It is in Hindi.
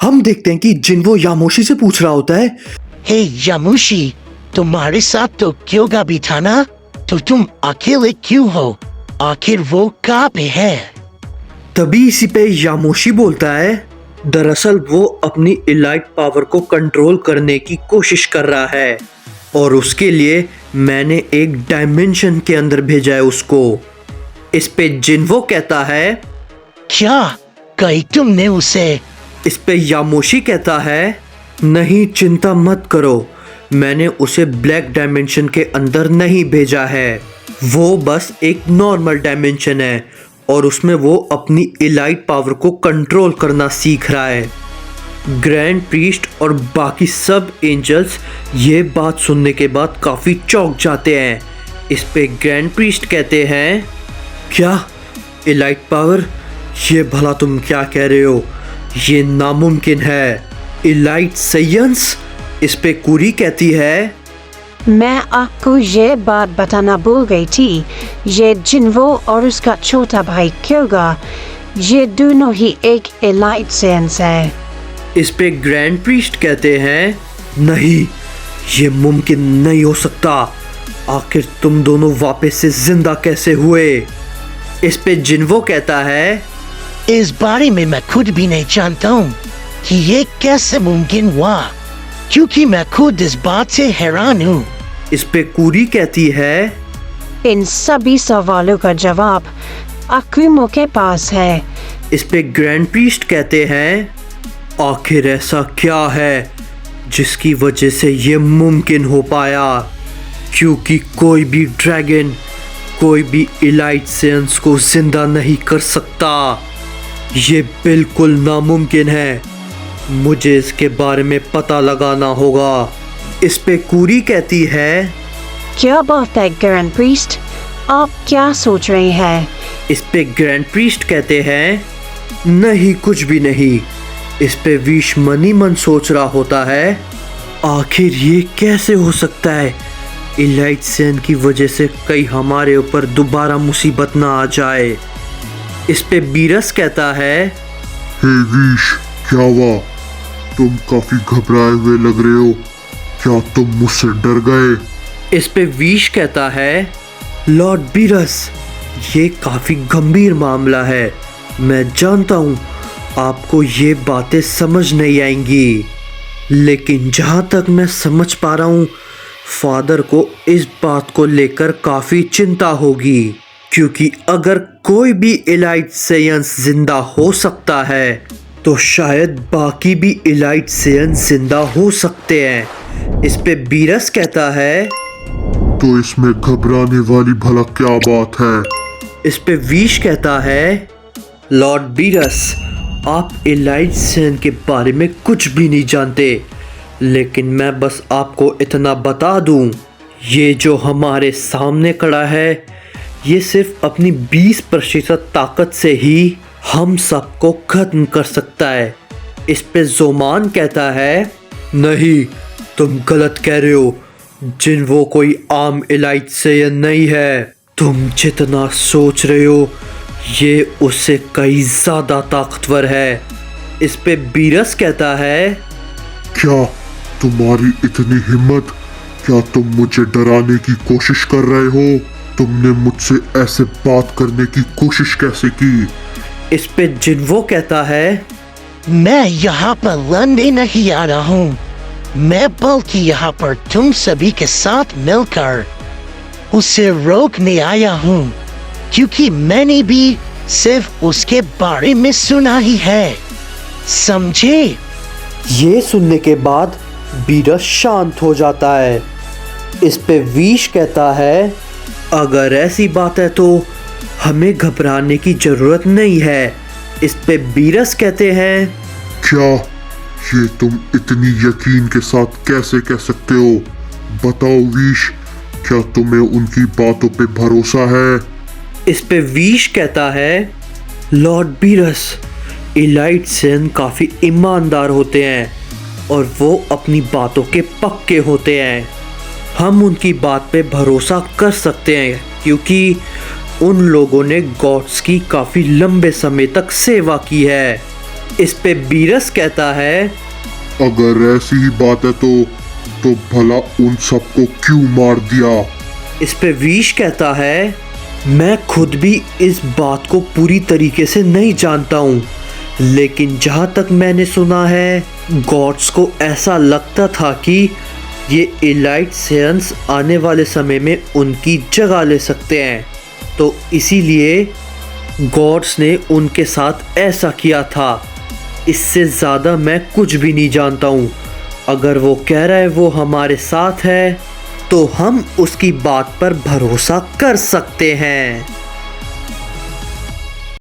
हम देखते हैं कि जिन्वो यामोशी से पूछ रहा होता है, हे यामुशी, तुम्हारे साथ तो क्योगा भी था ना, तो तुम अकेले क्यों हो? आखिर वो कहाँ पे है? तभी इसी पे यामोशी बोलता है, दरअसल वो अपनी इलाइट पावर को कंट्रोल करने की कोशिश कर रहा है और उसके लिए मैंने एक डायमेंशन के अंदर भेजा है उसको। इस पे जिन्वो कहता है, क्या कहीं तुमने उसे? इस पे यामोशी कहता है, नहीं चिंता मत करो, मैंने उसे ब्लैक डायमेंशन के अंदर नहीं भेजा है, वो बस एक नॉर्मल डायमेंशन है और उसमें वो अपनी इलाइट पावर को कंट्रोल करना सीख रहा है। ग्रैंड प्रीस्ट और बाकी सब एंजल्स ये बात सुनने के बाद काफ़ी चौंक जाते हैं। इस पे ग्रैंड प्रीस्ट कहते हैं, क्या इलाइट पावर? ये भला तुम क्या कह रहे हो, ये नामुमकिन है। Elite science? इस पे कुरी कहती है, मैं आपको ये बात बताना भूल गई थी, ये जिन्वो और उसका छोटा भाई क्योगा, ये दोनों ही एक इलाइट सेंस है। इस पे ग्रैंड प्रीस्ट कहते हैं, नहीं ये मुमकिन नहीं हो सकता, आखिर तुम दोनों वापस से जिंदा कैसे हुए? इस पे जिन्वो कहता है, इस बारे में मैं खुद भी नहीं जानता हूँ कि ये कैसे मुमकिन हुआ, क्योंकि मैं खुद इस बात से हैरान हूँ। इस पे कुरी कहती है, इन सभी सवालों का जवाब अकुमो के पास है। इस पे ग्रैंड प्रीस्ट कहते हैं, आखिर ऐसा क्या है जिसकी वजह से ये मुमकिन हो पाया, क्योंकि कोई भी ड्रैगन कोई भी इलाइट सेंस को जिंदा नहीं कर सकता, ये बिल्कुल नामुमकिन है, मुझे इसके बारे में पता लगाना होगा। इस पे कुरी कहती है, क्या बात है ग्रैंड प्रीस्ट, आप क्या सोच रहे हैं? इस पे ग्रैंड प्रीस्ट कहते हैं, नहीं कुछ भी नहीं। इस पे विश मनी मन सोच रहा होता है, आखिर ये कैसे हो सकता है, इलाइट सेन की वजह से कहीं हमारे ऊपर दोबारा मुसीबत ना आ जाए। इस पे बीरस कहता है, हे विश, क्या हुआ? तुम काफी घबराए हुए लग रहे हो, क्या तुम मुझसे डर गए? इस पे विश कहता है, लॉर्ड बीरस, ये काफी गंभीर मामला है, मैं जानता हूँ आपको ये बातें समझ नहीं आएंगी, लेकिन जहाँ तक मैं समझ पा रहा हूँ फादर को इस बात को लेकर काफ़ी चिंता होगी, क्योंकि अगर कोई भी इलाइट सेयंस जिंदा हो सकता है तो शायद बाकी भी इलाइट सेयंस जिंदा हो सकते हैं। इस पे बीरस कहता है, तो इसमें घबराने वाली भला क्या बात है? इस पे विश कहता है, लॉर्ड बीरस, आप इलाइट सेन के बारे में कुछ भी नहीं जानते, लेकिन मैं बस आपको इतना बता दूं, ये जो हमारे सामने खड़ा है ये सिर्फ अपनी 20% ताकत से ही हम सबको खत्म कर सकता है। इस पे जोमान कहता है, नहीं तुम गलत कह रहे हो, जिन्वो कोई आम इलाइट सेयन नहीं है, तुम जितना सोच रहे हो ये उससे कई ज़्यादा ताकतवर है। इस पे बीरस कहता है, क्या तुम्हारी इतनी हिम्मत, क्या तुम मुझे डराने की कोशिश कर रहे हो? तुमने मुझसे ऐसे बात करने की कोशिश कैसे की? इस पे जिन्वो कहता है, मैं यहाँ पर लड़ने नहीं आ रहा हूँ, मैं बल्कि यहाँ पर तुम सभी के साथ मिलकर उसे रोकने आया हूँ, क्योंकि मैंने भी सिर्फ उसके बारे में सुना ही है, समझे? ये सुनने के बाद बीरस शांत हो जाता है। इस पे विश कहता है, अगर ऐसी बात है तो हमें घबराने की जरूरत नहीं है। इस पे बीरस कहते हैं, क्या ये तुम इतनी यकीन के साथ कैसे कह सकते हो? बताओ विश, क्या तुम्हें उनकी बातों पे भरोसा है? इस पे विश कहता है, लॉर्ड बीरस, इलाइट सेन काफ़ी ईमानदार होते हैं और वो अपनी बातों के पक्के होते हैं, हम उनकी बात पे भरोसा कर सकते हैं क्योंकि उन लोगों ने गॉड्स की काफ़ी लंबे समय तक सेवा की है। इस पे बीरस कहता है, अगर ऐसी ही बात है तो भला उन सबको क्यों मार दिया? इस पे विश कहता है, मैं खुद भी इस बात को पूरी तरीके से नहीं जानता हूँ, लेकिन जहाँ तक मैंने सुना है गॉड्स को ऐसा लगता था कि ये एलाइट सेयंस आने वाले समय में उनकी जगह ले सकते हैं, तो इसीलिए गॉड्स ने उनके साथ ऐसा किया था। इससे ज़्यादा मैं कुछ भी नहीं जानता हूँ। अगर वो कह रहा है वो हमारे साथ है तो हम उसकी बात पर भरोसा कर सकते हैं।